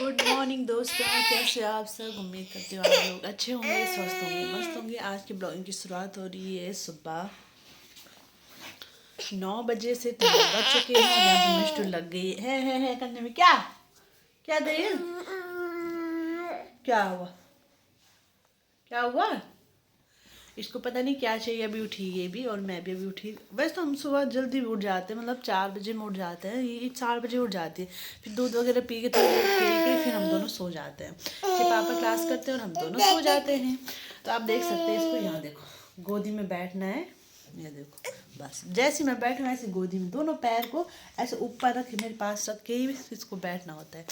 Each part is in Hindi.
गुड मॉर्निंग दोस्तों, कैसे हो आप सब। उम्मीद करती हूँ आप लोग अच्छे होंगे, स्वस्थ होंगे, मस्त होंगे। आज की ब्लॉगिंग की शुरुआत हो रही है सुबह 9 बजे से। तो बज चुके हैं और यहाँ पे मिस्टू लग गई है करने में। क्या क्या दे, क्या हुआ, क्या हुआ। इसको पता नहीं क्या चाहिए। अभी उठी ये भी और मैं भी अभी उठी। वैसे तो हम सुबह जल्दी उठ जाते हैं, मतलब 4 बजे में उठ जाते हैं। ये 4 बजे उठ जाती है, फिर दूध वगैरह पी के थोड़ी देर खेल के फिर हम दोनों सो जाते हैं। फिर पापा क्लास करते हैं और हम दोनों सो जाते हैं। तो आप देख सकते हैं इसको, यहाँ देखो गोदी में बैठना है। ये देखो बस जैसे मैं बैठूँ ऐसे गोदी में दोनों पैर को ऐसे ऊपर रख मेरे पास रख के ही इसको बैठना होता है।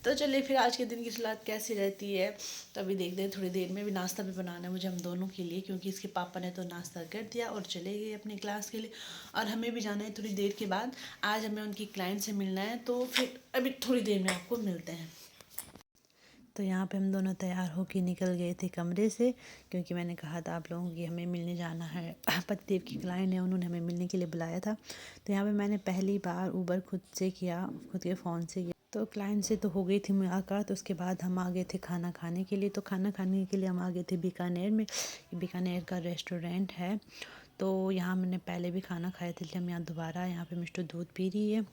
तो चलिए फिर आज के दिन की शुरुआत कैसी रहती है तो अभी देखते हैं। थोड़ी देर में भी नाश्ता भी बनाना है मुझे हम दोनों के लिए, क्योंकि इसके पापा ने तो नाश्ता कर दिया और चले गए अपनी क्लास के लिए। और हमें भी जाना है थोड़ी देर के बाद। आज हमें उनकी क्लाइंट से मिलना है, तो फिर अभी थोड़ी देर में आपको मिलते हैं। तो यहाँ पे हम दोनों तैयार होकर निकल गए थे कमरे से, क्योंकि मैंने कहा था आप लोगों की हमें मिलने जाना है। पतिदेव की क्लाइंट है, उन्होंने हमें मिलने के लिए बुलाया था। तो यहाँ पे मैंने पहली बार ऊबर खुद से किया, खुद के फ़ोन से किया। तो क्लाइंट से तो हो गई थी मुलाकात। तो उसके बाद हम आ गए थे खाना खाने के लिए। तो खाना खाने के लिए हम आ गए थे बीकानेर में। बीकानेर का रेस्टोरेंट है। तो यहाँ मैंने पहले भी खाना खाया था, इसलिए हम यहाँ दोबारा यहाँ पे मिस्टर दूध पी रही है।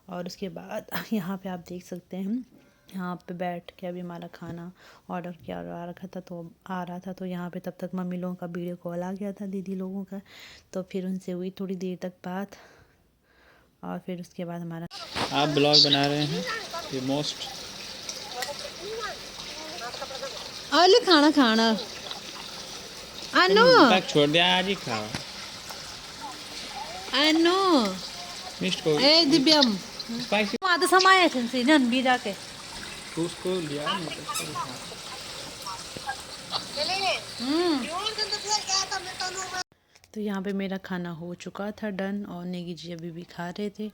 और उसके बाद यहाँ पे आप देख सकते हैं, यहाँ पे बैठ के अभी हमारा खाना ऑर्डर किया आ रखा था, तो आ रहा था। तो यहाँ पे तब तक मम्मी लोगों का वीडियो कॉल आ गया था, दीदी लोगों का। तो फिर उनसे हुई थोड़ी देर तक बात। और फिर उसके बाद हमारा आप ब्लॉग बना रहे हैं ये मोस्ट आले खाना खाना अनु पैक छोड़ दिया आज ही खाओ अनु मिस्ट को ए दिव्यम स्पाइसी आता समय से नन भी जाके तो उसको लिया नहीं तो उसको दिखा। तो यहाँ पे मेरा खाना हो चुका था डन, और नेगी जी अभी भी खा रहे थे।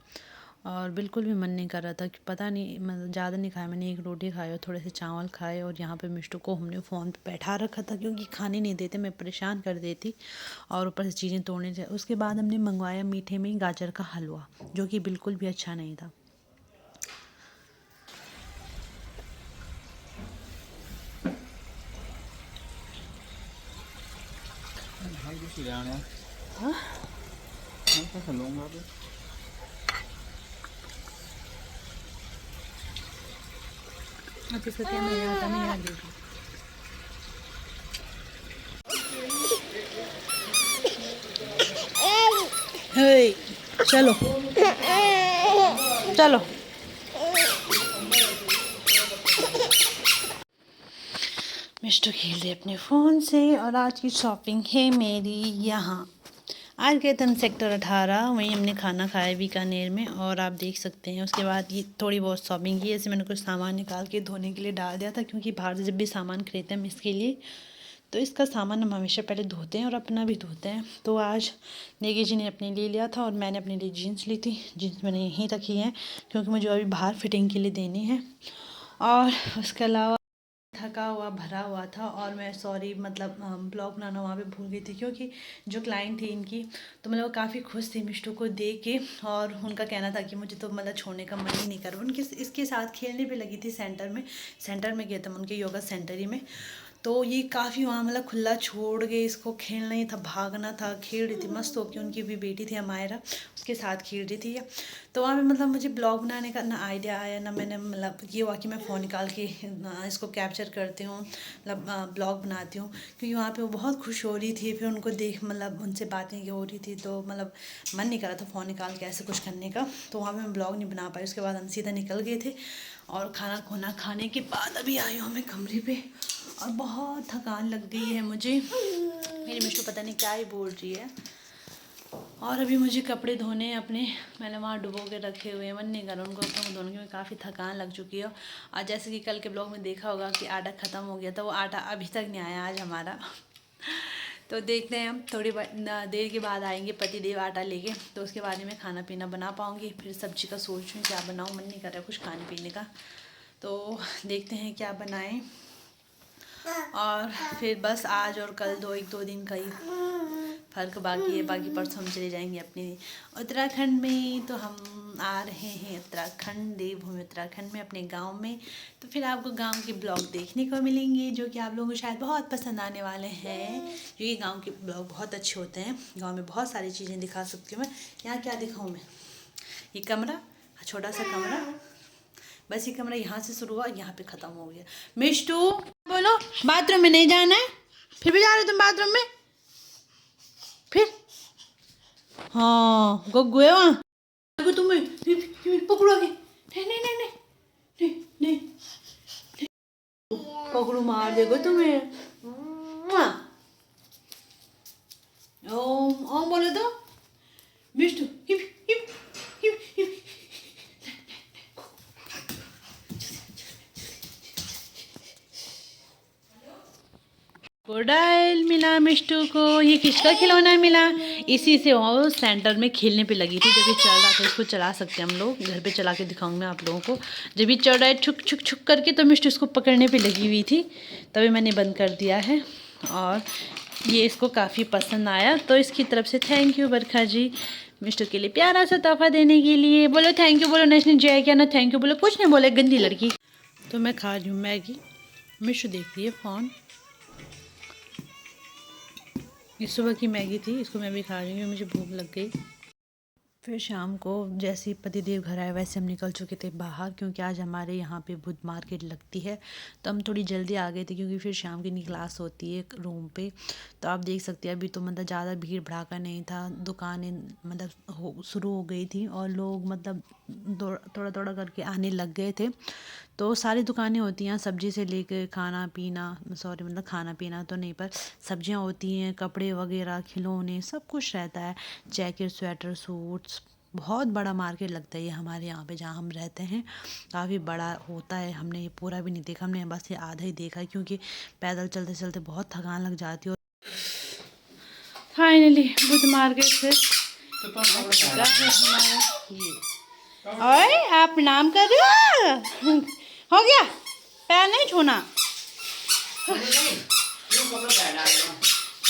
और बिल्कुल भी मन नहीं कर रहा था कि पता नहीं, मतलब ज़्यादा नहीं खाया मैंने। एक रोटी खाई और थोड़े से चावल खाए। और यहाँ पे मिस्टू को हमने फ़ोन पे बैठा रखा था, क्योंकि खाने नहीं देते, मैं परेशान कर देती और ऊपर से चीज़ें तोड़ने चाहिए। उसके बाद हमने मंगवाया मीठे में गाजर का हलवा, जो कि बिल्कुल भी अच्छा नहीं था। अब इसका क्या नहीं आता, नहीं आ रही। हे चलो चलो। मिस्टर खेल रहे अपने फ़ोन से। और आज की शॉपिंग है मेरी यहाँ। आज गए थे हम सेक्टर 18, वहीं हमने खाना खाया बीकानेर में। और आप देख सकते हैं उसके बाद ये थोड़ी बहुत शॉपिंग की। ऐसे मैंने कुछ सामान निकाल के धोने के लिए डाल दिया था, क्योंकि बाहर से जब भी सामान खरीदते हैं हम इसके लिए, तो इसका सामान हम हमेशा पहले धोते हैं और अपना भी धोते हैं। तो आज नेगी जी ने अपने लिए लिया था और मैंने अपने लिए जीन्स ली थी। जीन्स मैंने यहीं रखी है, क्योंकि मुझे अभी बाहर फिटिंग के लिए देनी है। और उसके अलावा थका हुआ भरा हुआ था। और मैं मतलब ब्लॉग बनाना वहाँ पे भूल गई थी, क्योंकि जो क्लाइंट थी इनकी, तो मतलब वो काफ़ी खुश थी मिष्टू को देख के। और उनका कहना था कि मुझे तो मतलब छोड़ने का मन ही नहीं कर। उनके इसके साथ खेलने भी लगी थी सेंटर में गए थे उनके योगा सेंटर ही में। तो ये काफ़ी वहाँ मतलब खुला छोड़ के इसको खेलना ही था, भागना था, खेल रही थी मस्त होकर। उनकी भी बेटी थी अमायरा, उसके साथ खेल रही थी। तो वहाँ पे मतलब मुझे ब्लॉग बनाने का ना आइडिया आया, ना मैंने मतलब ये हुआ कि मैं फ़ोन निकाल के इसको कैप्चर करती हूँ, मतलब ब्लॉग बनाती हूँ। क्योंकि वहाँ पे वो बहुत खुश हो रही थी, फिर उनको देख मतलब उनसे बातें हो रही थी, तो मतलब मन नहीं कर रहा था फ़ोन निकाल के ऐसे कुछ करने का। तो वहाँ पे मैं ब्लॉग नहीं बना पाई। उसके बाद हम सीधा निकल गए थे। और खाना खोना खाने के बाद अभी आई हूँ मैं कमरे पे, और बहुत थकान लग गई है मुझे। मेरी मिस्टू पता नहीं क्या ही बोल रही है। और अभी मुझे कपड़े धोने हैं अपने, मैंने वहाँ डुबो के रखे हुए हैं। मन नहीं कर रहा उनको धोने की, काफ़ी थकान लग चुकी है। और जैसे कि कल के ब्लॉग में देखा होगा कि आटा ख़त्म हो गया था, वो आटा अभी तक नहीं आया आज हमारा। तो देखते हैं हम थोड़ी देर के बाद आएंगे पतिदेव आटा लेके, तो उसके बाद में खाना पीना बना पाऊँगी। फिर सब्जी का सोच रही हूँ क्या बनाऊँ, मन नहीं कर रहा कुछ खाने पीने का। तो देखते हैं क्या बनाएं। और फिर बस आज और कल 2 दिन का ही फ़र्क बाकी है, बाकी परसों हम चले जाएंगे अपने उत्तराखंड में। तो हम आ रहे हैं उत्तराखंड, देवभूमि उत्तराखंड में, अपने गांव में। तो फिर आपको गांव के ब्लॉग देखने को मिलेंगे जो कि आप लोगों को शायद बहुत पसंद आने वाले हैं, क्योंकि गांव के ब्लॉग बहुत अच्छे होते हैं। गांव में बहुत सारी चीज़ें दिखा सकती हूँ मैं। यहाँ क्या दिखाऊँ मैं, ये कमरा, छोटा सा कमरा, बस ये कमरा यहाँ से शुरू हुआ, यहाँ पे ख़त्म हो गया। मिष्टू बोलो, बाथरूम में नहीं जाना है, फिर भी जा रहे तुम बाथरूम में? फिर हाँ गुग्गू है वहाँ, तुम्हें पकड़ो आगे, नहीं नहीं नहीं नहीं नहीं नहीं, पकड़ू मार देगा तुम्हें। ओम ओम बोलो तो Mishtu, hip hip hip hip. Crocodile मिला मिष्टू को। ये किसका खिलौना मिला? इसी से वो सेंटर में खेलने पे लगी थी। जब ये चल रहा था, इसको चला सकते हैं हम लोग, घर पे चला के दिखाऊंगी मैं आप लोगों को। जब ये चल रहा है छुक छुक छुक करके, तो मिष्टू इसको पकड़ने पे लगी हुई थी, तभी मैंने बंद कर दिया है। और ये इसको काफ़ी पसंद आया, तो इसकी तरफ से थैंक यू बरखा जी, मिष्टू के लिए प्यारा सा तोहफा देने के लिए। बोलो थैंक यू, बोलो नेशनल जय क्या ना थैंक यू बोलो, कुछ नहीं बोले, गंदी लड़की। तो मैं खा रही हूँ मैगी, मिष्टू देख रही है फ़ोन। ये सुबह की मैगी थी, इसको मैं भी खा रही हूँ, मुझे भूख लग गई। फिर शाम को जैसे ही पतिदेव घर आए, वैसे हम निकल चुके थे बाहर, क्योंकि आज हमारे यहाँ पे बुध मार्केट लगती है। तो हम थोड़ी जल्दी आ गए थे, क्योंकि फिर शाम की क्लास होती है रूम पे। तो आप देख सकते हैं अभी तो मतलब ज़्यादा भीड़ भड़ाका नहीं था, दुकानें मतलब शुरू हो गई थी, और लोग मतलब थोड़ा थोड़ा करके आने लग गए थे। तो सारी दुकानें होती हैं, सब्जी से लेकर खाना पीना, सॉरी मतलब खाना पीना तो नहीं, पर सब्जियां होती हैं, कपड़े वगैरह, खिलौने, सब कुछ रहता है, जैकेट स्वेटर सूट्स। बहुत बड़ा मार्केट लगता है ये हमारे यहाँ पे जहाँ हम रहते हैं, काफ़ी बड़ा होता है। हमने ये पूरा भी नहीं देखा, हमने बस ये आधा ही देखा, क्योंकि पैदल चलते चलते बहुत थकान लग जाती है। फाइनली बुध मार्केट से ये, ओए आप नाम कर रहे हो गया, पैर नहीं छूना।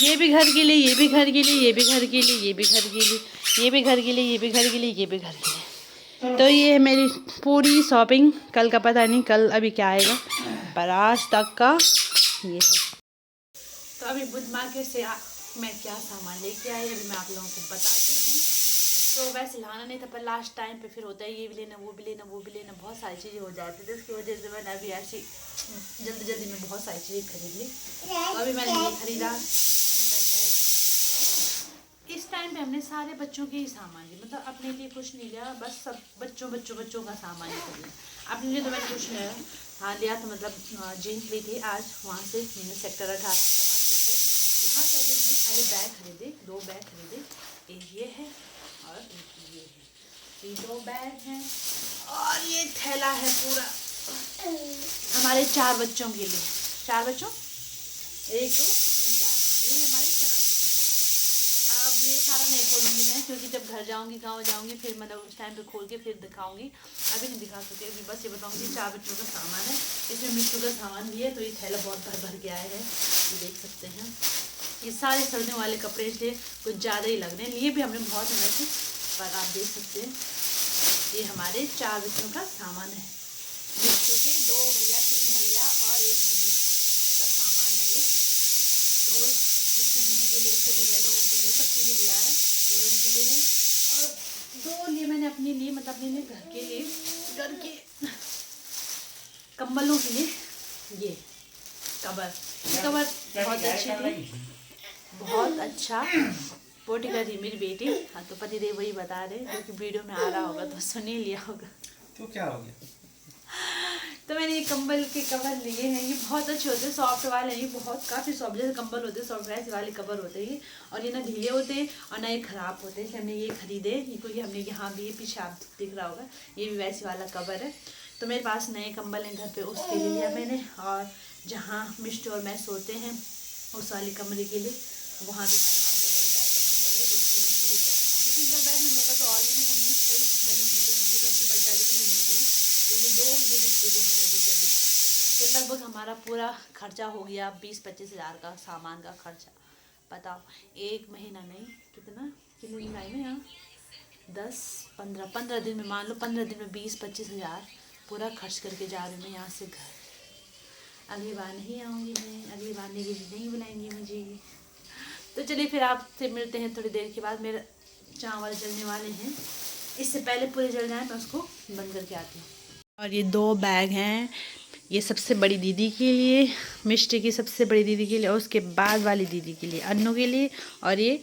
ये भी घर के लिए, ये भी घर के लिए, ये भी घर के लिए, ये भी घर के लिए, ये भी घर के लिए, ये भी घर के लिए, ये भी घर के लिए। तो ये है मेरी पूरी शॉपिंग। कल का पता नहीं कल अभी क्या आएगा, पर आज तक का ये है। तो अभी बुध मार्केट से मैं क्या सामान लेके आई अभी मैं आप लोगों को बताती हूँ। तो वैसे लाना नहीं था, पर लास्ट टाइम पे फिर होता है ये भी लेना वो भी लेना वो भी लेना, बहुत सारी चीज़ें हो जाती थी, उसकी वजह से मैंने अभी ऐसी जल्दी जल्दी में बहुत सारी चीज़ें खरीद ली। तो अभी मैंने ये खरीदा, इस टाइम पे हमने सारे बच्चों के ही सामान लिए, मतलब अपने लिए कुछ नहीं लिया, बस सब बच्चों का सामान ही खरीदा। अपने लिए तो मैंने कुछ लिया, हाँ लिया तो मतलब जीन्स ली थी आज वहाँ से, मैंने सेक्टर 18 का मार्केट से, यहाँ से अभी हमने खाली बैग खरीदे, 2 बैग खरीदे, एक ये है और एक ये है, ये 2 बैग हैं। और ये थैला है पूरा हमारे 4 बच्चों के लिए, 4 बच्चों 1 2 3 4, हाँ ये हमारे 4 बच्चों के लिए। अब ये सारा नहीं खोलूँगी मैं, क्योंकि जब घर जाऊँगी गाँव जाऊँगी फिर मतलब उस टाइम पे खोल के फिर दिखाऊँगी, अभी नहीं दिखा सकती। अभी बस ये बताऊँगी 4 बच्चों का सामान है, इसमें मिट्टू का सामान भी है। तो ये थैला बहुत भर भर के आए हैं, ये देख सकते हैं। ये सारे सर्दियों वाले कपड़े इसलिए कुछ ज़्यादा ही लग रहे हैं, लिए भी हमने बहुत समय से, पर आप देख सकते हैं ये हमारे 4 बच्चों का सामान है। मिट्टू के 2 भैया 3 भैया और 1 दीदी का सामान है ये। तो उसकी दीदी के लिए, उसके भैया लोगों के लिए, सबके लिए लिया है, ये उनके लिए है। और 2 लिए मैंने अपने लिए, मतलब अपने लिए घर के लिए, घर के कंबलों के लिए, ये कवर बहुत अच्छी थी, बहुत अच्छा पोटी कर रही मेरी बेटी। हाँ तो पतिदेव वही बता रहे, जो कि वीडियो में आ रहा होगा तो सुन ही लिया होगा। तो क्या हो गया? तो मैंने ये कंबल के कवर लिए हैं, ये बहुत अच्छे होते हैं, सॉफ्ट वाले, ये बहुत काफ़ी सॉफ्ट जैसे कंबल होते हैं, सॉफ्ट वैसे वाले कवर होते हैं। और ये ना ढीले होते हैं और ना ये ख़राब होते हैं, इसलिए हमने ये खरीदे, क्योंकि हमने यहाँ भी पीछे आप दिख रहा होगा ये भी वैसे वाला कवर है। तो मेरे पास नए कंबल हैं घर पे, उसके लिए लिया मैंने। और जहाँ मिष्टू और मैं सोते हैं उस वाले कमरे के लिए, वहाँ भी हमारे पास डबल बेड का कंबल है, तो उसके लिए भी लिया। सिंगल बेड में मिलेगा तो ऑलरेडी हमने कई सिंगल में मिलते नहीं, बस डबल बेड के लिए मिलते हैं। तो ये 2 ये भी खरीदे हैं अभी के अभी। तो लगभग हमारा पूरा खर्चा हो गया 20-25 हज़ार का सामान का खर्चा। बताओ, 1 महीना नहीं, कितने दिन आए में यहाँ, 10-15 दिन में, मान लो 15 दिन में 20-25 हज़ार पूरा खर्च करके जा रही हूँ मैं यहाँ से घर। अगली बार नहीं आऊँगी मैं, अगली बार नेगी जी नहीं बुलाएंगी मुझे। तो चलिए फिर आपसे मिलते हैं थोड़ी देर के बाद। मेरा चावल जलने वाले हैं, इससे पहले पूरे जल जाए मैं उसको बंद करके आती हूँ। और ये 2 बैग हैं, ये सबसे बड़ी दीदी के लिए, मिष्टी की सबसे बड़ी दीदी के लिए, और उसके बाद वाली दीदी के लिए, अन्नू के लिए, और ये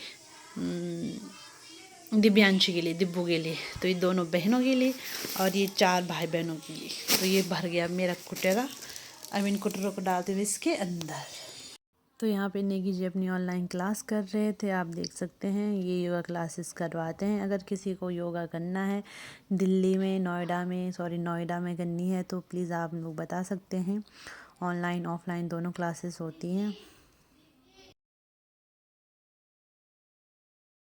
दिव्यांशी के लिए, दिब्बू के लिए। तो ये दोनों बहनों के लिए और ये 4 भाई बहनों के लिए। तो ये भर गया मेरा कुटेरा। अब इन कुटरों को डालते हुए इसके अंदर। तो यहाँ पे नेगी जी अपनी ऑनलाइन क्लास कर रहे थे, आप देख सकते हैं। ये योगा क्लासेस करवाते हैं। अगर किसी को योगा करना है दिल्ली में, नोएडा में करनी है तो प्लीज़ आप लोग बता सकते हैं। ऑनलाइन ऑफलाइन दोनों क्लासेस होती हैं।